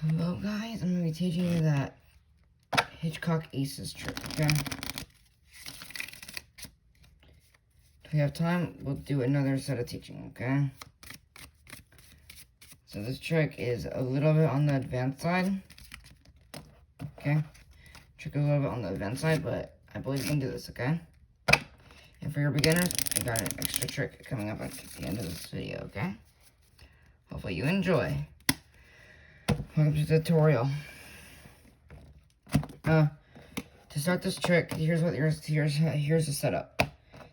Hello guys, I'm going to be teaching you that Hitchcock aces trick, okay? If we have time, we'll do another set of teaching, okay? So this trick is a little bit on the advanced side, okay? Trick a little bit on the advanced side, but I believe you can do this, okay? And for your beginners, I got an extra trick coming up at the end of this video, okay? Hopefully you enjoy. Welcome to the tutorial. To start this trick, here's the setup.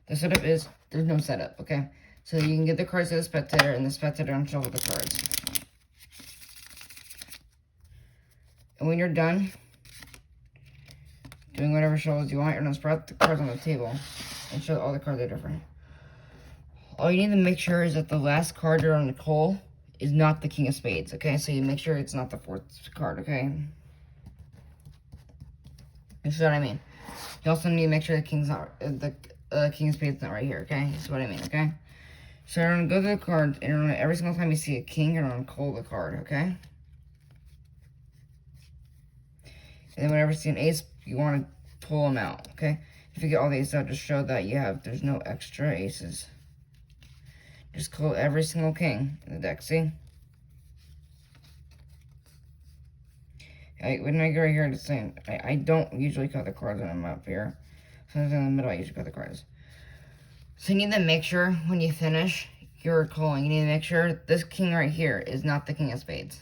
The setup is, there's no setup, okay? So you can get the cards to the spectator, and the spectator can shuffle the cards. And when you're done doing whatever shuffles you want, you're gonna spread out the cards on the table and show all the cards are different. All you need to make sure is that the last card you're on the hole is not the King of Spades, okay? So you make sure it's not the fourth card, okay? This is what I mean. You also need to make sure the King of Spades not right here, okay? This is what I mean, okay? So you're gonna go to the cards, and you're gonna, every single time you see a king, you're gonna call the card, okay? And then whenever you see an ace, you want to pull them out, okay? If you get all the aces out, just show that there's no extra aces. Just call every single king in the deck, see? When I go right here, it's saying, I don't usually cut the cards when I'm up here. Sometimes in the middle, I usually cut the cards. So you need to make sure, when you finish your calling, you need to make sure this king right here is not the King of Spades.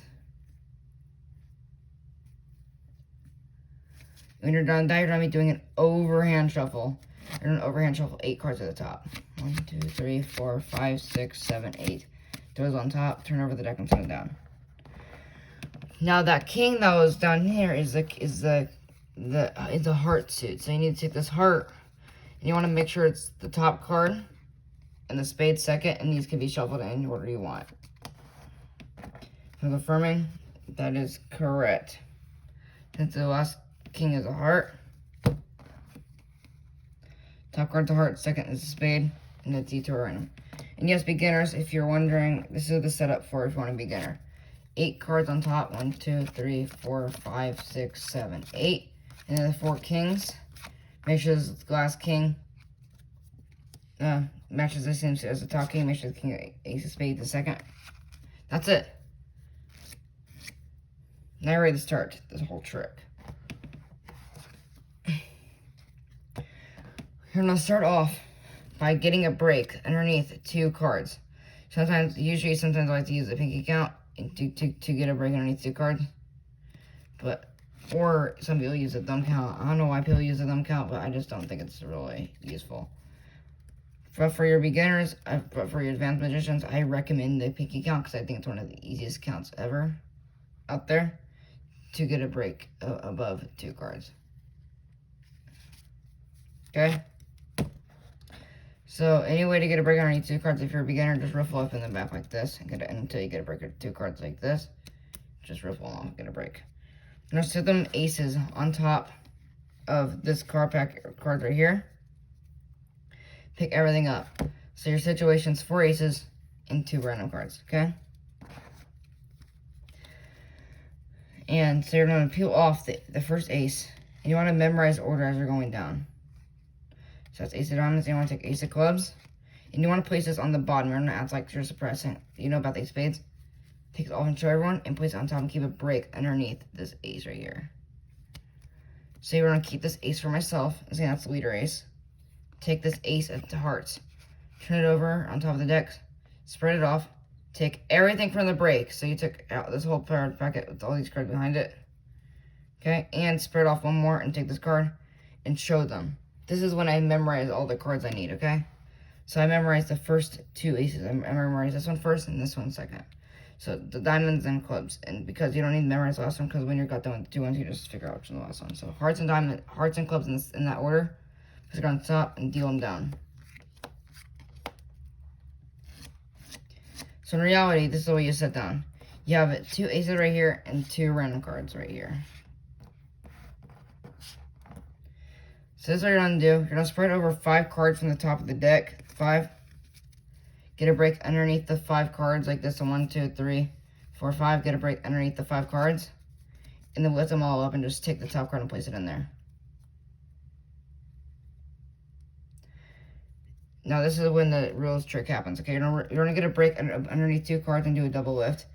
When you're done with that, you're going to be doing an overhand shuffle. You're going to overhand shuffle 8 cards at the top. 1, 2, 3, 4, 5, 6, 7, 8. Those on top, turn over the deck and set it down. Now that king that was down here is a heart suit. So you need to take this heart, and you want to make sure it's the top card and the spade second, and these can be shuffled in any order you want. I'm confirming that is correct. Since the last king is a heart, top card's a heart, second is a spade, and that's detour random. And yes, beginners, if you're wondering, this is the setup for if you want a beginner. 8 cards on top, 1, 2, 3, 4, 5, 6, 7, 8. And then the 4 kings. Make sure this last king matches the same as the top king. Make sure the king ace of spades the second. That's it. Now you're ready to start this whole trick. You're gonna start off by getting a break underneath 2 cards. Sometimes I like to use the pinky count to get a break underneath 2 cards. Or some people use a thumb count. I don't know why people use a thumb count, but I just don't think it's really useful. But for your beginners, but for your advanced magicians, I recommend the pinky count because I think it's one of the easiest counts ever out there to get a break above 2 cards. Okay? So, any way to get a break underneath 2 cards, if you're a beginner, just riffle up in the back like this, and until you get a break of 2 cards like this. Just riffle along, get a break. Now, set them aces on top of this card pack cards right here. Pick everything up. So, your situation's 4 aces and 2 random cards, okay? And so, you're going to peel off the first ace, and you want to memorize order as you're going down. So that's ace of diamonds, and you want to take ace of clubs. And you want to place this on the bottom. You're going to act like you're suppressing. You know about these spades. Take it off and show everyone, and place it on top and keep a break underneath this ace right here. So you're going to keep this ace for myself, and say that's the leader ace. Take this ace into hearts. Turn it over on top of the deck. Spread it off. Take everything from the break. So you took out this whole packet with all these cards behind it. Okay, and spread off one more and take this card and show them. This is when I memorize all the cards I need, okay? So I memorized the first 2 aces. I memorized this one first and this one second. So the diamonds and clubs. And because you don't need to memorize the last one, because when you got done with the 2 ones, you just figure out which one's the last one. So hearts and clubs in that order. Just on top and deal them down. So in reality, this is the way you set down. You have 2 aces right here and 2 random cards right here. So this is what you're going to do. You're going to spread over 5 cards from the top of the deck. 5. Get a break underneath the 5 cards like this. 1, 2, 3, 4, 5, get a break underneath the 5 cards. And then lift them all up and just take the top card and place it in there. Now this is when the real trick happens, okay? You're gonna get a break underneath 2 cards and do a double lift.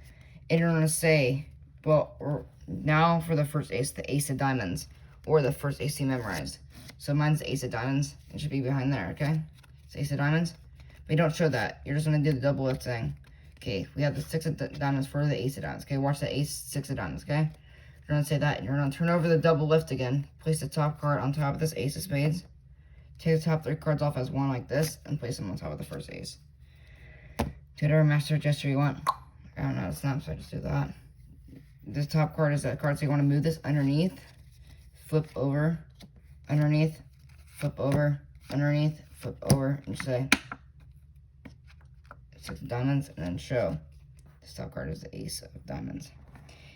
And you're gonna say, well, now for the first ace, the ace of diamonds, or the first ace you memorized. So mine's the ace of diamonds. It should be behind there, okay? It's ace of diamonds. But you don't show that. You're just gonna do the double lift thing. Okay, we have the 6 of diamonds for the ace of diamonds. Okay, watch the ace, 6 of diamonds, okay? You're gonna say that, and you're gonna turn over the double lift again. Place the top card on top of this ace of spades. Take the top 3 cards off as one like this, and place them on top of the first ace. Do whatever master gesture you want. I don't know how to snap, so I just do that. This top card is that card, so you want to move this underneath, flip over, underneath, flip over, underneath, flip over, and say 6 of diamonds, and then show. This top card is the ace of diamonds.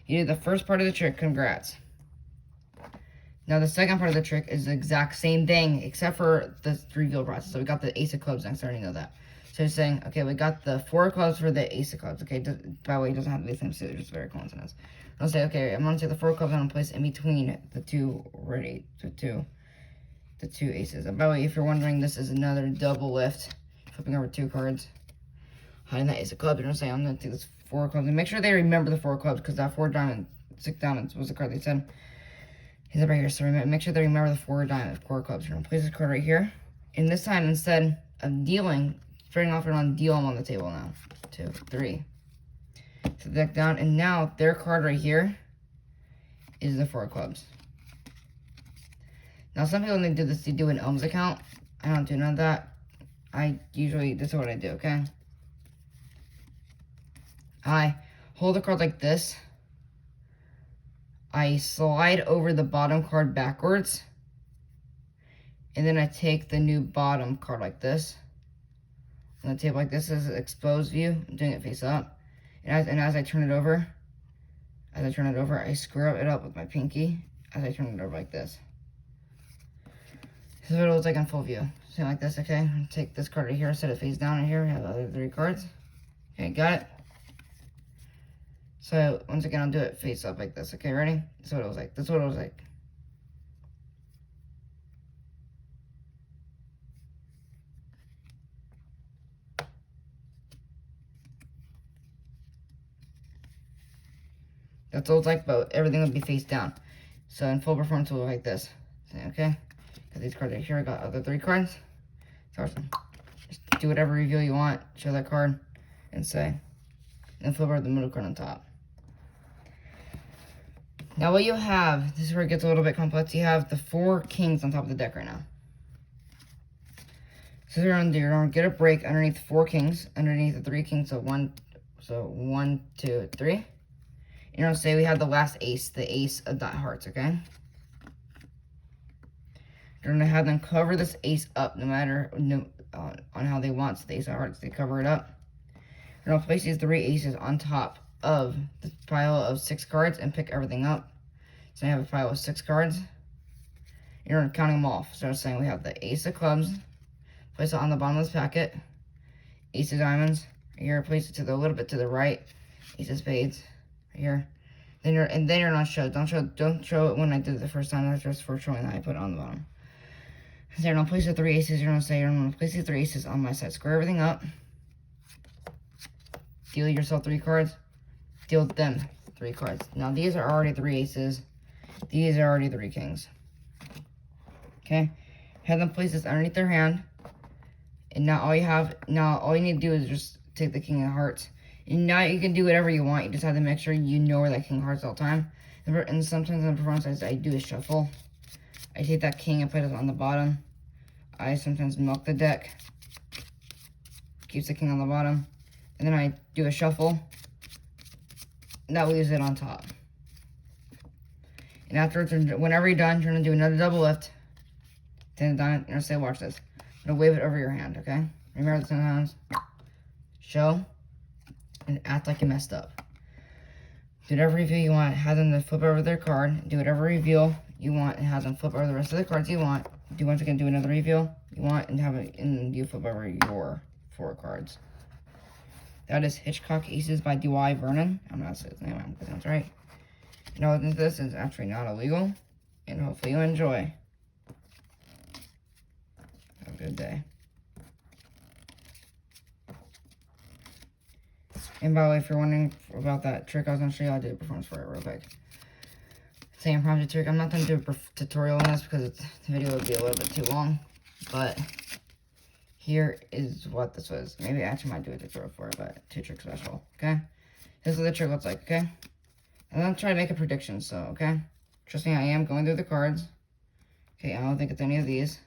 You did the first part of the trick, congrats. Now the second part of the trick is the exact same thing, except for the reveal process. So we got the ace of clubs next, I already know that. So you're saying, okay, we got the 4 of clubs for the ace of clubs, okay? By the way, it doesn't have to be the same suit, it's just very coincidence. I'll say, okay, I'm gonna take the 4 of clubs and I'm gonna place it in between the two aces. And by the way, if you're wondering, this is another double lift, flipping over 2 cards, hiding that ace of clubs. You're gonna say, I'm gonna take this 4 of clubs, and make sure they remember the 4 of clubs, because that 4 diamond, 6 diamonds was the card they said. He's right here, so make sure they remember the 4 of clubs. You're gonna place this card right here, and this time, instead of dealing, starting off, you're gonna deal them on the table now. 2, 3. Set the deck down, and now their card right here is the 4 of clubs. Now, some people, when they do this, they do an ohms account. I don't do none of that. This is what I do, okay? I hold the card like this. I slide over the bottom card backwards. And then I take the new bottom card like this. On the table like this is an exposed view. I'm doing it face up. And as I turn it over, I screw it up with my pinky as I turn it over like this. This is what it looks like in full view. Something like this, okay? Take this card right here, set it face down right here. We have the other 3 cards. Okay, got it? So, once again, I'll do it face up like this. Okay, ready? This is what it was like. This is what it was like. That's what it's like, but everything would be face down. So, in full performance, it will look like this. Okay? Got these cards right here. I got other 3 cards. So, just do whatever reveal you want. Show that card and say. And then flip over the middle card on top. Now what you have, this is where it gets a little bit complex, you have the 4 kings on top of the deck right now. So you're going to get a break underneath the 4 kings, underneath the 3 kings, so 1, 2, 3. And you're going to say we have the last ace, the ace of hearts, okay? You're going to have them cover this ace up on how they want, so the ace of hearts, they cover it up. You're going to place these 3 aces on top of the pile of 6 cards and pick everything up. So I have a pile of 6 cards. You're counting them off. So I was saying we have the ace of clubs. Place it on the bottom of this packet. Ace of diamonds. Right here, place it to a little bit to the right. Ace of spades. Right here. Then you're not show. Don't show it when I did it the first time. That's just for showing that I put it on the bottom. So you're gonna place the 3 aces. You're gonna place these 3 aces on my side. Square everything up. Deal yourself 3 cards. Deal them 3 cards. Now these are already 3 aces. These are already 3 kings. Okay? Have them place this underneath their hand. And now all you need to do is just take the king of hearts. And now you can do whatever you want. You just have to make sure you know where that king of hearts all the time. And sometimes in the performance I do a shuffle. I take that king and put it on the bottom. I sometimes milk the deck. Keeps the king on the bottom. And then I do a shuffle. And that leaves it on top. And afterwards, whenever you're done, you're going to do another double lift. Then done, you're going to say, watch this. I'm going to wave it over your hand, okay? Remember the 10 times. Show. And act like you messed up. Do whatever reveal you want. Have them to flip over their card. Do whatever reveal you want. And have them flip over the rest of the cards you want. Once again, do another reveal you want. And you flip over your 4 cards. That is Hitchcock Aces by D.Y. Vernon. I'm not saying his name, I'm that's right. You know, this is actually not illegal. And hopefully you enjoy. Have a good day. And by the way, if you're wondering about that trick I was going to show you, I'll do a performance for it real quick. Same impromptu trick. I'm not going to do a tutorial on this because the video would be a little bit too long. But here is what this was. Maybe I actually might do a tutorial for it, but 2 trick special, okay? This is what the trick looks like, okay? And I'm trying to make a prediction, so, okay? Trust me, I am going through the cards. Okay, I don't think it's any of these.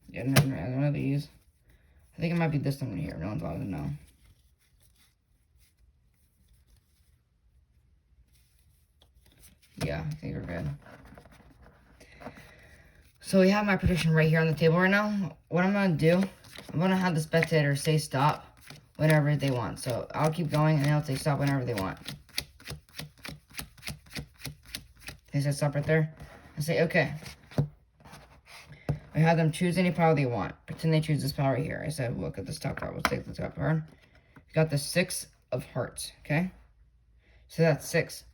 Yeah, none of these. I think it might be this one here. No one's allowed to know. Yeah, I think we're good. So we have my prediction right here on the table right now. What I'm going to do, I'm going to have the spectator say stop whenever they want. So I'll keep going and they'll say stop whenever they want. They said stop right there. I say okay. I have them choose any power they want. Pretend they choose this power right here. I said look at this top card. We'll take the top card. We got the 6 of hearts, okay? So that's 6.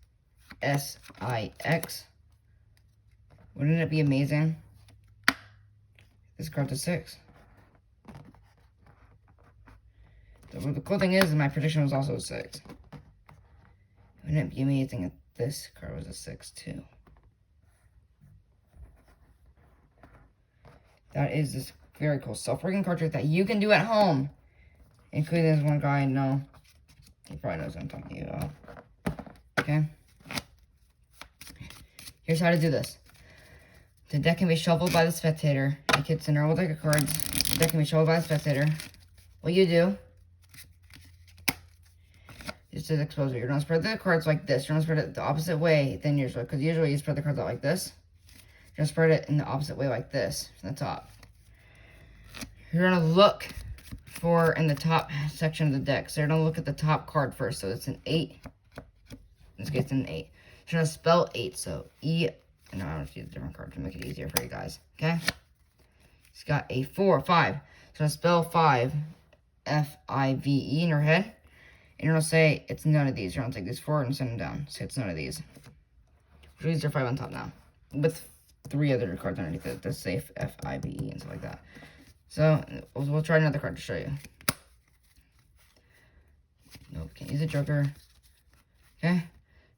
S-I-X. Wouldn't it be amazing? This card's a 6. The cool thing is, my prediction was also a 6. Wouldn't it be amazing if this card was a 6 too? That is this very cool self-working card trick that you can do at home. Including this one guy I know. He probably knows what I'm talking about. Okay? Here's how to do this. The deck can be shuffled by the spectator. The kids in a roll deck of cards. The deck can be shuffled by the spectator. What you do is to expose it. You're going to spread the cards like this. You're going to spread it the opposite way than usual. Because usually you spread the cards out like this. You're going to spread it in the opposite way like this from the top. You're going to look for in the top section of the deck. So you're going to look at the top card first. So it's an 8. In this case, it's an 8. You're going to spell 8. So E. No, I don't use a different card to make it easier for you guys. Okay? It's got a 4, 5. So spell 5. F-I-V-E in your head. And you're going to say it's none of these. You're going to take these 4 and send them down. Say it's none of these. Which means they're 5 on top now. With 3 other cards underneath it. That's safe F-I-V-E and stuff like that. So, we'll try another card to show you. Nope, can't use a joker. Okay?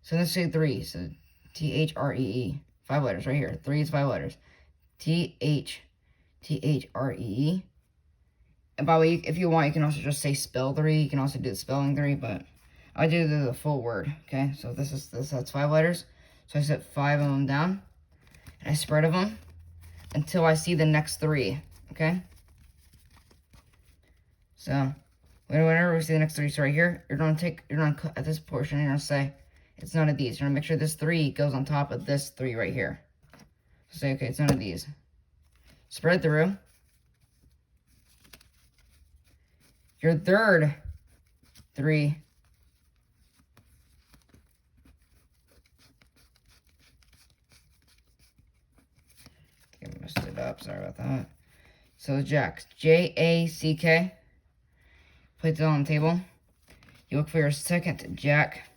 So let's say 3. So, T-H-R-E-E. 5 letters right here. 3 is 5 letters. T-H-R-E-E. And by the way, if you want, you can also just say spell 3. You can also do the spelling 3, but I do the full word. Okay? So that's 5 letters. So I set 5 of them down. And I spread of them until I see the next 3. Okay? So, whenever we see the next 3 right here, you're going to cut at this portion, and you're going to say, it's none of these. You're going to make sure this 3 goes on top of this 3 right here. So say, okay, it's none of these. Spread through. Your third 3. I messed it up. Sorry about that. So, Jacks. J-A-C-K. Place it on the table. You look for your second Jack.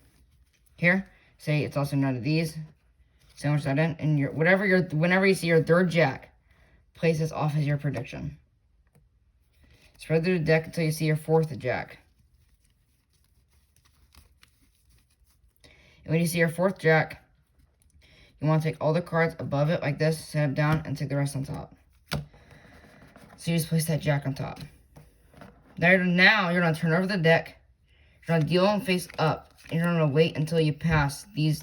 Here, say it's also none of these. Sandwich that in, and whenever you see your third Jack, place this off as your prediction. Spread through the deck until you see your 4th Jack. And when you see your 4th Jack, you want to take all the cards above it like this, set it down, and take the rest on top. So you just place that Jack on top. Now you're going to turn over the deck. You're going to deal them face up. And you're going to wait until you pass the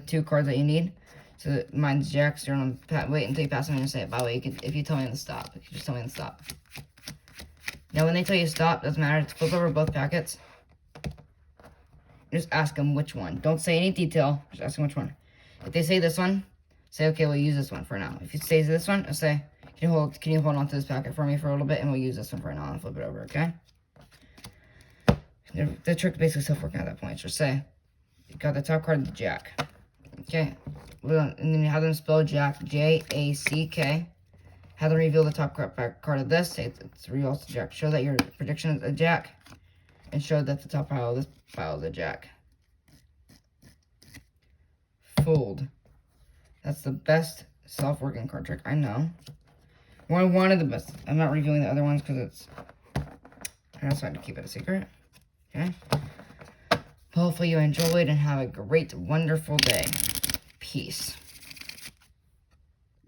2 cards that you need. So mine's Jacks. You're going to wait until you pass them and say it. By the way, if you tell me when to stop. You can just tell me when to stop. Now when they tell you to stop, doesn't matter. Just flip over both packets. Just ask them which one. Don't say any detail. Just ask them which one. If they say this one, say, okay, we'll use this one for now. If it says this one, I'll say, can you hold on to this packet for me for a little bit, and we'll use this one for now and flip it over, okay? The trick basically self-working at that point. Just say, you got the top card of the Jack. Okay. And then you have them spell Jack, J-A-C-K. Have them reveal the top card of this. Say it's real Jack. Show that your prediction is a Jack. And show that the top pile of this pile is a Jack. Fold. That's the best self-working card trick I know. One of the best. I'm not revealing the other ones because it's... I decided to keep it a secret. Okay. Hopefully you enjoyed and have a great, wonderful day. Peace.